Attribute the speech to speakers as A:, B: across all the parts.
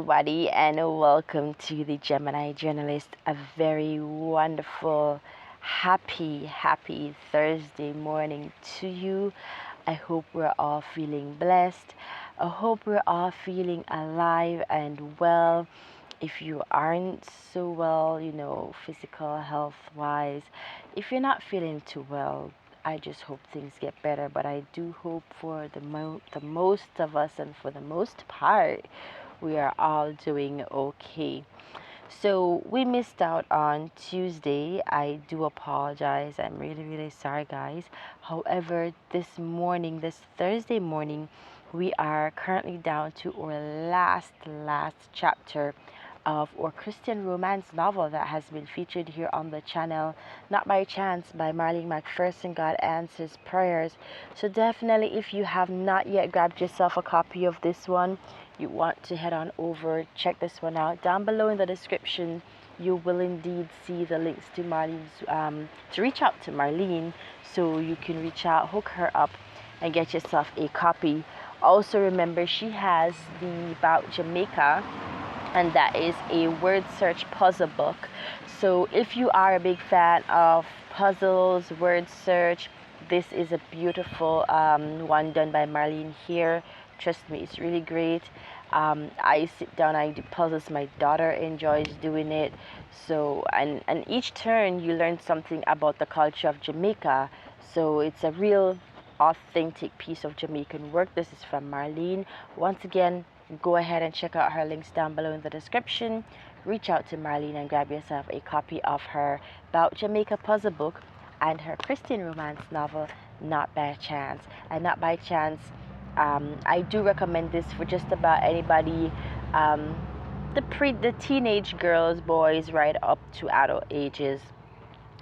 A: everybody, and welcome to the Gemini Journalist. A very wonderful, happy Thursday morning to you. I hope we're all feeling blessed. I hope we're all feeling alive and well. If you aren't so well, physical health wise, if you're not feeling too well, I just hope things get better. But I do hope for the most of us, and for the most part, we are all doing okay. So we missed out on Tuesday. I do apologize. I'm really sorry, guys. However, this Thursday morning, we are currently down to our last chapter of our Christian romance novel that has been featured here on the channel, Not by Chance, by Marlene McPherson, God Answers Prayers. So definitely, if you have not yet grabbed yourself a copy of this one, you want to head on over, check this one out. Down below in the description, you will indeed see the links to Marlene's, to reach out to Marlene, so you can reach out, hook her up, and get yourself a copy. Also remember, she has the About Jamaica, and that is a word search puzzle book. So if you are a big fan of puzzles, word search, this is a beautiful one done by Marlene here. Trust me, it's really great. I sit down, I do puzzles. My daughter enjoys doing it. So and each turn you learn something about the culture of Jamaica. So it's a real authentic piece of Jamaican work. This is from Marlene. Once again, go ahead and check out her links down below in the description. Reach out to Marlene and grab yourself a copy of her About Jamaica puzzle book and her Christian romance novel, Not by Chance. And Not by Chance, I do recommend this for just about anybody, the teenage girls, boys, right up to adult ages.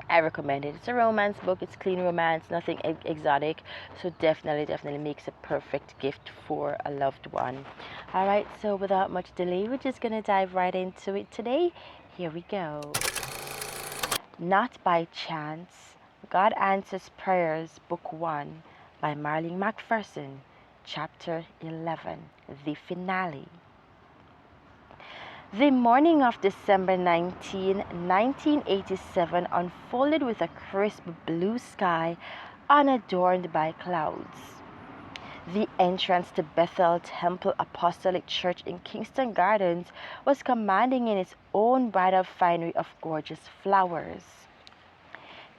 A: I recommend it. It's a romance book. It's clean romance, nothing exotic. So definitely makes a perfect gift for a loved one. All right, so without much delay, we're just going to dive right into it today. Here we go. Not by Chance, God Answers Prayers, Book 1 by Marlene McPherson, Chapter 11, the finale. The morning of December 19, 1987 unfolded with a crisp blue sky unadorned by clouds. The entrance to Bethel Temple Apostolic Church in Kingston Gardens was commanding in its own bridal finery of gorgeous flowers.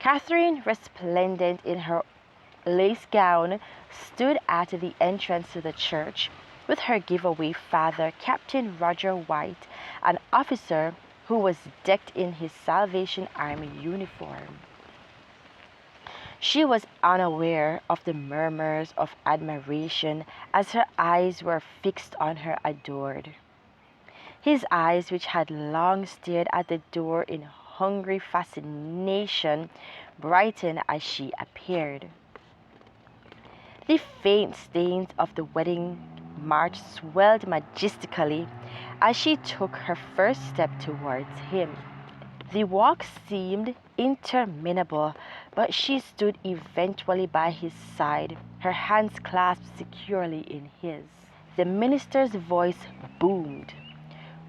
A: Catherine, resplendent in her lace gown, stood at the entrance to the church with her giveaway father, Captain Roger White, an officer who was decked in his Salvation Army uniform. She was unaware of the murmurs of admiration as her eyes were fixed on her adored. His eyes, which had long stared at the door in hungry fascination, brightened as she appeared. The faint stains of the wedding march swelled majestically as she took her first step towards him. The walk seemed interminable, but she stood eventually by his side, her hands clasped securely in his. The minister's voice boomed.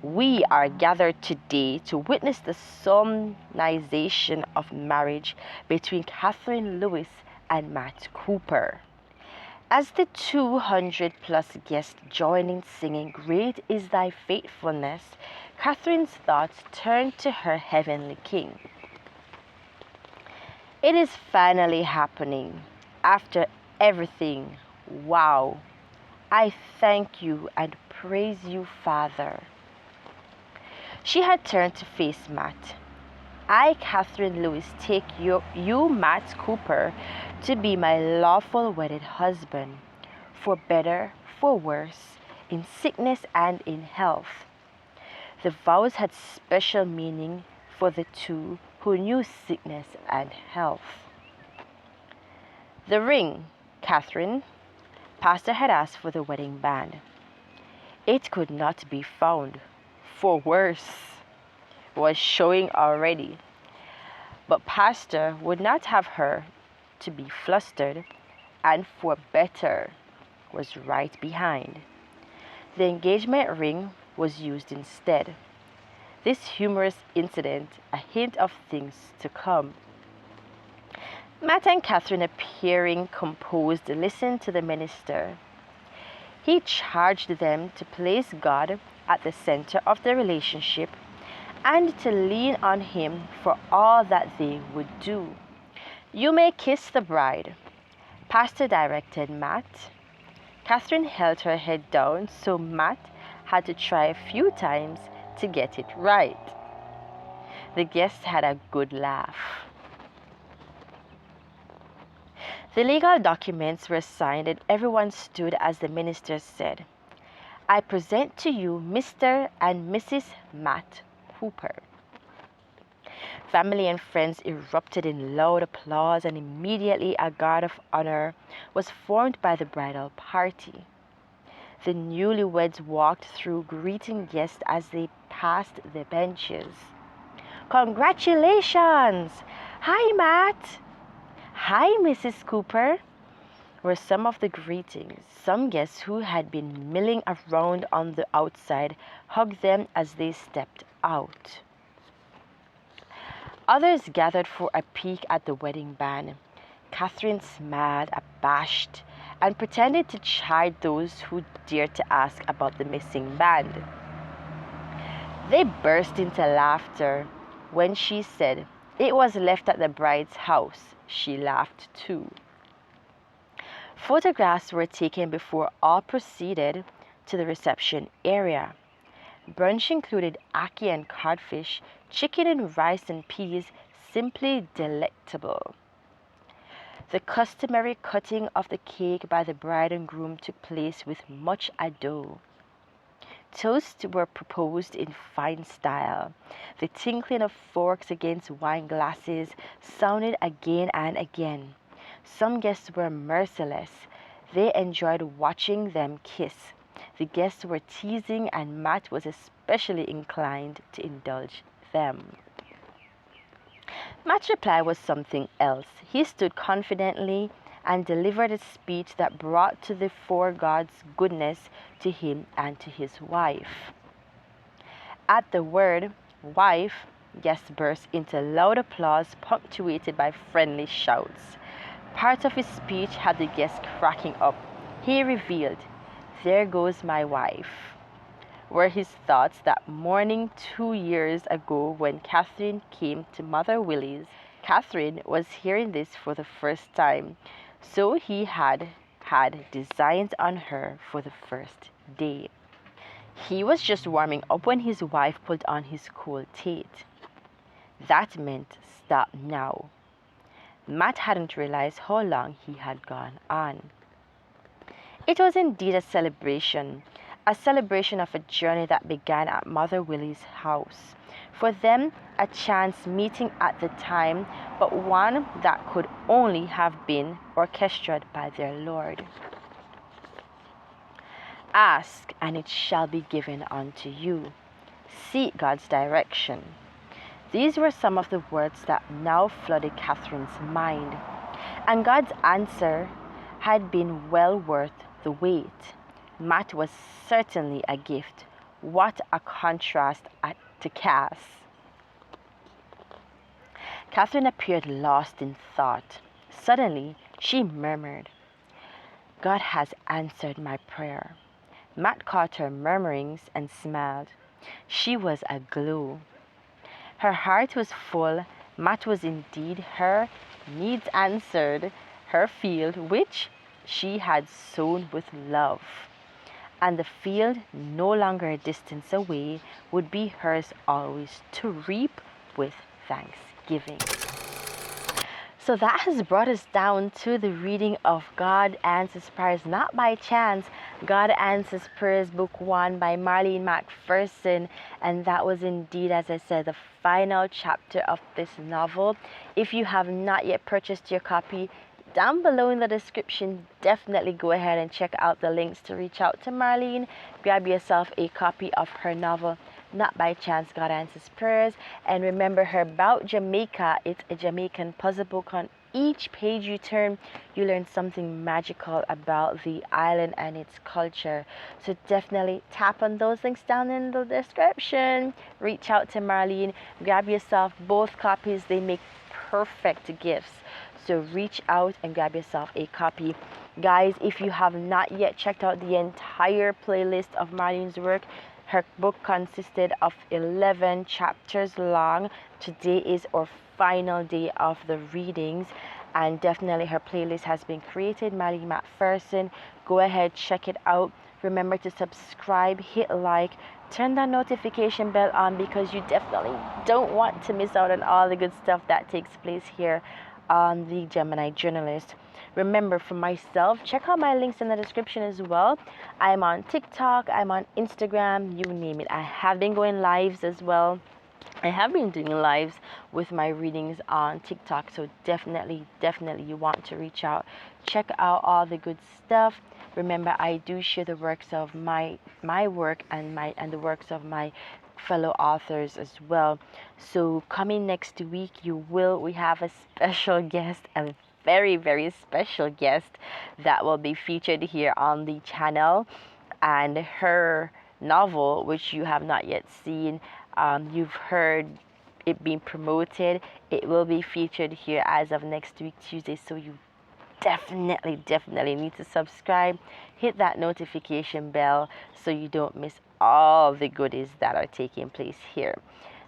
A: "We are gathered today to witness the solemnization of marriage between Catherine Lewis and Matt Cooper." As the 200+ guests joined in singing, "Great is thy faithfulness," Catherine's thoughts turned to her heavenly king. It is finally happening. After everything, wow. I thank you and praise you, Father. She had turned to face Matt. "I, Catherine Lewis, take you, Matt Cooper, to be my lawful wedded husband, for better, for worse, in sickness and in health." The vows had special meaning for the two who knew sickness and health. "The ring, Catherine." Pastor had asked for the wedding band. It could not be found, for worse was showing already. But Pastor would not have her to be flustered, and for better was right behind. The engagement ring was used instead. This humorous incident, a hint of things to come. Matt and Catherine, appearing composed, listened to the minister. He charged them to place God at the center of the relationship and to lean on Him for all that they would do. You may kiss the bride, Pastor directed Matt. Catherine held her head down, so Matt had to try a few times to get it right. The guests had a good laugh. The legal documents were signed and everyone stood as the minister said, "I present to you Mr. and Mrs. Matt Hooper." Family and friends erupted in loud applause, and immediately a guard of honor was formed by the bridal party. The newlyweds walked through greeting guests as they passed the benches. "Congratulations! Hi, Matt! Hi, Mrs. Cooper," were some of the greetings. Some guests who had been milling around on the outside hugged them as they stepped out. Others gathered for a peek at the wedding band. Catherine smiled, abashed, and pretended to chide those who dared to ask about the missing band. They burst into laughter when she said it was left at the bride's house. She laughed too. Photographs were taken before all proceeded to the reception area. Brunch included ackee and codfish, chicken and rice and peas, simply delectable. The customary cutting of the cake by the bride and groom took place with much ado. Toasts were proposed in fine style. The tinkling of forks against wine glasses sounded again and again. Some guests were merciless. They enjoyed watching them kiss. The guests were teasing, and Matt was especially inclined to indulge them. Matt's reply was something else. He stood confidently and delivered a speech that brought to the fore God's goodness to him and to his wife. At the word wife, guests burst into loud applause, punctuated by friendly shouts. Part of his speech had the guests cracking up. He revealed, "There goes my wife," were his thoughts that morning 2 years ago when Catherine came to Mother Willie's. Catherine was hearing this for the first time, so he had designs on her for the first day. He was just warming up when his wife pulled on his cool Tate. That meant stop now. Matt hadn't realized how long he had gone on. It was indeed a celebration of a journey that began at Mother Willie's house. For them, a chance meeting at the time, but one that could only have been orchestrated by their Lord. Ask, and it shall be given unto you. Seek God's direction. These were some of the words that now flooded Catherine's mind, and God's answer had been well worth the wait. Matt was certainly a gift. What a contrast to Cass. Catherine appeared lost in thought. Suddenly, she murmured, "God has answered my prayer." Matt caught her murmurings and smiled. She was aglow. Her heart was full. Matt was indeed her needs answered, her field which she had sown with love. And the field, no longer a distance away, would be hers always to reap with thanksgiving. So that has brought us down to the reading of God Answers Prayers Not by Chance, God Answers Prayers Book 1 by Marlene McPherson. And that was indeed, as I said, the final chapter of this novel. If you have not yet purchased your copy, down below in the description, definitely go ahead and check out the links to reach out to Marlene. Grab yourself a copy of her novel, Not by Chance, God Answers Prayers. And remember her about Jamaica. It's a Jamaican puzzle book on each page you turn, you learn something magical about the island and its culture. So definitely tap on those links down in the description. Reach out to Marlene, grab yourself both copies. They make perfect gifts. So reach out and grab yourself a copy. Guys, if you have not yet checked out the entire playlist of Marlene's work, her book consisted of 11 chapters long. Today is our final day of the readings, and definitely her playlist has been created. Marlene McPherson, go ahead, check it out. Remember to subscribe, hit like, turn that notification bell on, because you definitely don't want to miss out on all the good stuff that takes place here on the Gemini Journalist. Remember, for myself, check out my links in the description as well. I'm on TikTok, I'm on Instagram, you name it. I have been going lives as well. I have been doing lives with my readings on TikTok, so definitely you want to reach out. Check out all the good stuff. Remember, I do share the works of my work and the works of my fellow authors as well. So coming next week, we have a special guest, a very special guest that will be featured here on the channel, and her novel, which you have not yet seen, you've heard it being promoted. It will be featured here as of next week, Tuesday. So you definitely need to subscribe, hit that notification bell so you don't miss all the goodies that are taking place here.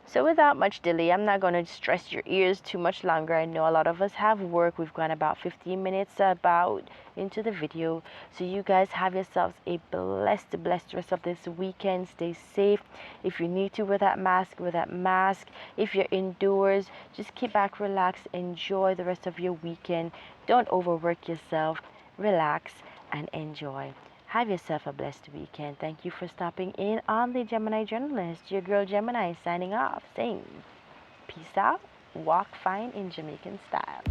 A: So without much delay, I'm not going to stress your ears too much longer. I know a lot of us have work. We've gone about 15 minutes about into the video. So you guys have yourselves a blessed rest of this weekend. Stay safe. If you need to wear that mask, wear that mask. If you're indoors, just keep back, relax, enjoy the rest of your weekend. Don't overwork yourself. Relax and enjoy. Have yourself a blessed weekend. Thank you for stopping in on the Gemini Journalist. Your girl Gemini signing off, saying peace out, walk fine in Jamaican style.